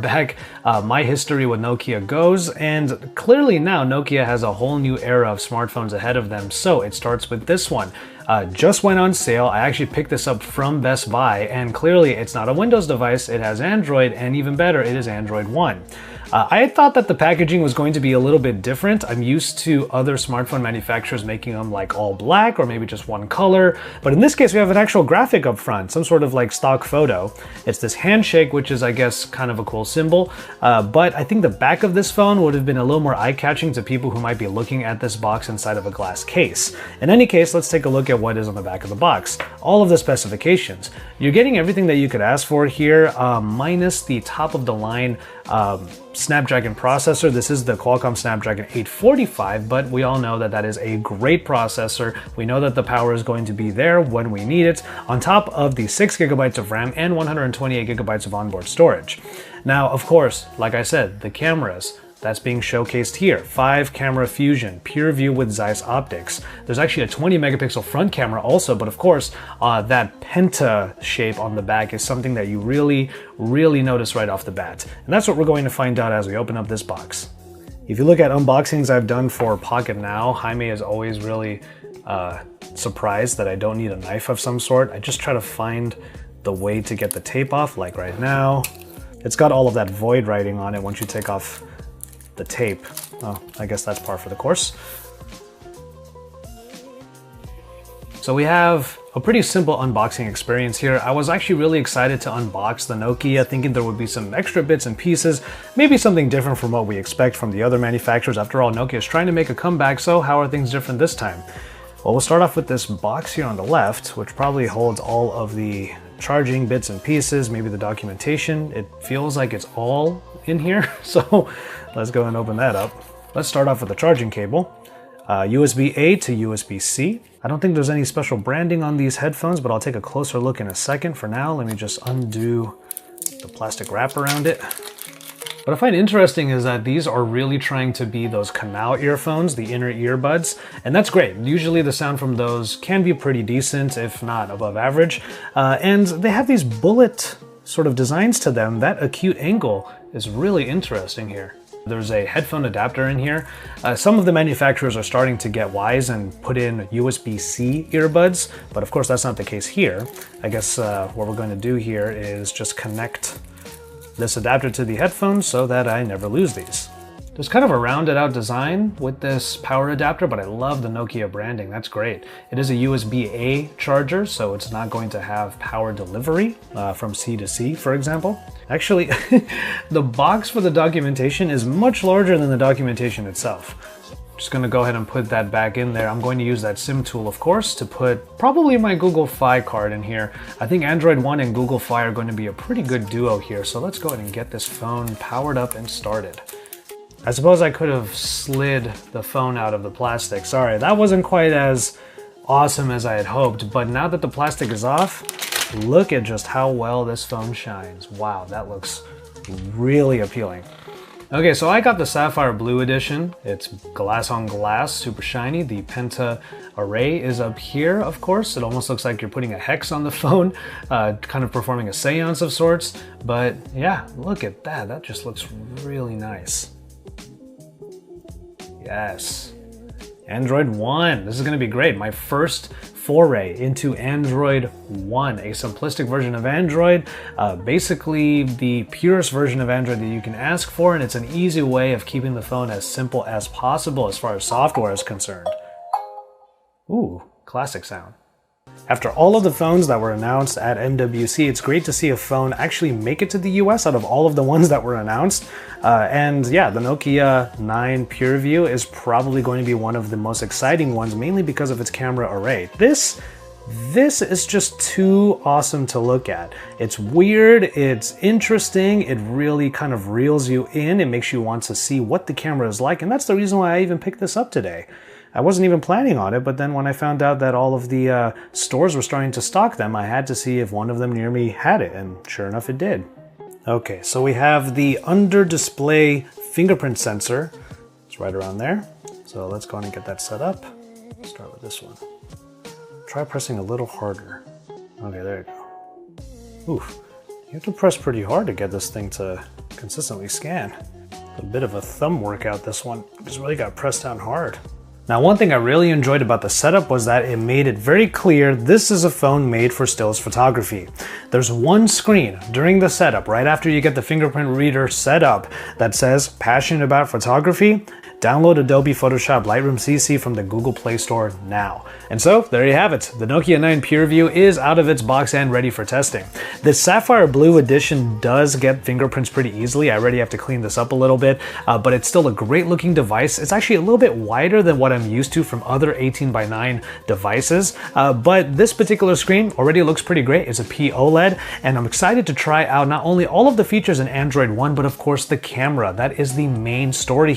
back my history with Nokia goes, and clearly now Nokia has a whole new era of smartphones ahead of them. So it starts with this one. Just went on sale. I actually picked this up from Best Buy, and clearly it's not a Windows device, it has Android, and even better, it is Android One. I had thought that the packaging was going to be a little bit different. I'm used to other smartphone manufacturers making them like all black or maybe just one color, but in this case we have an actual graphic up front, some sort of like stock photo. It's this handshake, which is I guess kind of a cool symbol, but I think the back of this phone would have been a little more eye-catching to people who might be looking at this box inside of a glass case. In any case, let's take a look at what is on the back of the box. All of the specifications. You're getting everything that you could ask for here, minus the top of the line Snapdragon processor. This is the Qualcomm Snapdragon 845, but we all know that that is a great processor. We know that the power is going to be there when we need it, on top of the 6 GB of RAM and 128 GB of onboard storage. Now, of course, like I said, the cameras, that's being showcased here. 5 camera fusion, pure view with Zeiss optics. There's actually a 20 megapixel front camera also, but of course, that penta shape on the back is something that you really notice right off the bat. And that's what we're going to find out as we open up this box. If you look at unboxings I've done for Pocket Now, Jaime is always really surprised that I don't need a knife of some sort. I just try to find the way to get the tape off, like right now. It's got all of that void writing on it once you take off the tape. Oh, I guess that's par for the course. So we have a pretty simple unboxing experience here. I was actually really excited to unbox the Nokia, thinking there would be some extra bits and pieces, maybe something different from what we expect from the other manufacturers. After all, Nokia is trying to make a comeback, so how are things different this time? Well, we'll start off with this box here on the left, which probably holds all of the charging bits and pieces, maybe the documentation. It feels like it's all in here, so let's go and open that up. Let's start off with the charging cable. USB-A to USB-C. I don't think there's any special branding on these headphones, but I'll take a closer look in a second. For now, let me just undo the plastic wrap around it. What I find interesting is that these are really trying to be those canal earphones, the inner earbuds, and that's great. Usually the sound from those can be pretty decent, if not above average, and they have these bullet sort of designs to them. That acute angle is really interesting here. There's a headphone adapter in here. Some of the manufacturers are starting to get wise and put in USB-C earbuds, but of course that's not the case here. I guess what we're going to do here is just connect this adapter to the headphones so that I never lose these. There's kind of a rounded out design with this power adapter, but I love the Nokia branding. That's great. It is a USB-A charger, so it's not going to have power delivery from C to C, for example. Actually, the box for the documentation is much larger than the documentation itself. Just gonna go ahead and put that back in there. I'm going to use that SIM tool, of course, to put probably my Google Fi card in here. I think Android One and Google Fi are going to be a pretty good duo here, so let's go ahead and get this phone powered up and started. I suppose I could have slid the phone out of the plastic. Sorry, that wasn't quite as awesome as I had hoped, but now that the plastic is off, look at just how well this phone shines. Wow, that looks really appealing. Okay, so I got the Sapphire Blue edition. It's glass on glass, super shiny. The Penta array is up here, of course. It almost looks like you're putting a hex on the phone, kind of performing a seance of sorts. But yeah, look at that. That just looks really nice. Yes. Android One. This is going to be great. My first foray into Android One, a simplistic version of Android, basically the purest version of Android that you can ask for, and it's an easy way of keeping the phone as simple as possible as far as software is concerned. Ooh, classic sound. After all of the phones that were announced at MWC, it's great to see a phone actually make it to the US out of all of the ones that were announced. And yeah, the Nokia 9 PureView is probably going to be one of the most exciting ones, mainly because of its camera array. This is just too awesome to look at. It's weird, it's interesting, it really kind of reels you in, it makes you want to see what the camera is like, and that's the reason why I even picked this up today. I wasn't even planning on it, but then when I found out that all of the stores were starting to stock them, I had to see if one of them near me had it, and sure enough it did. Okay, so we have the under-display fingerprint sensor. It's right around there. So let's go on and get that set up. Start with this one. Try pressing a little harder. Okay, there you go. Oof. You have to press pretty hard to get this thing to consistently scan. A bit of a thumb workout, this one. Just really got pressed down hard. Now, one thing I really enjoyed about the setup was that it made it very clear this is a phone made for stills photography. There's one screen during the setup, right after you get the fingerprint reader set up, that says passionate about photography. Download Adobe Photoshop Lightroom CC from the Google Play Store now. And so, there you have it. The Nokia 9 PureView is out of its box and ready for testing. The Sapphire Blue edition does get fingerprints pretty easily. I already have to clean this up a little bit, but it's still a great looking device. It's actually a little bit wider than what I'm used to from other 18:9 devices, but this particular screen already looks pretty great. It's a POLED, and I'm excited to try out not only all of the features in Android One, but of course the camera. That is the main story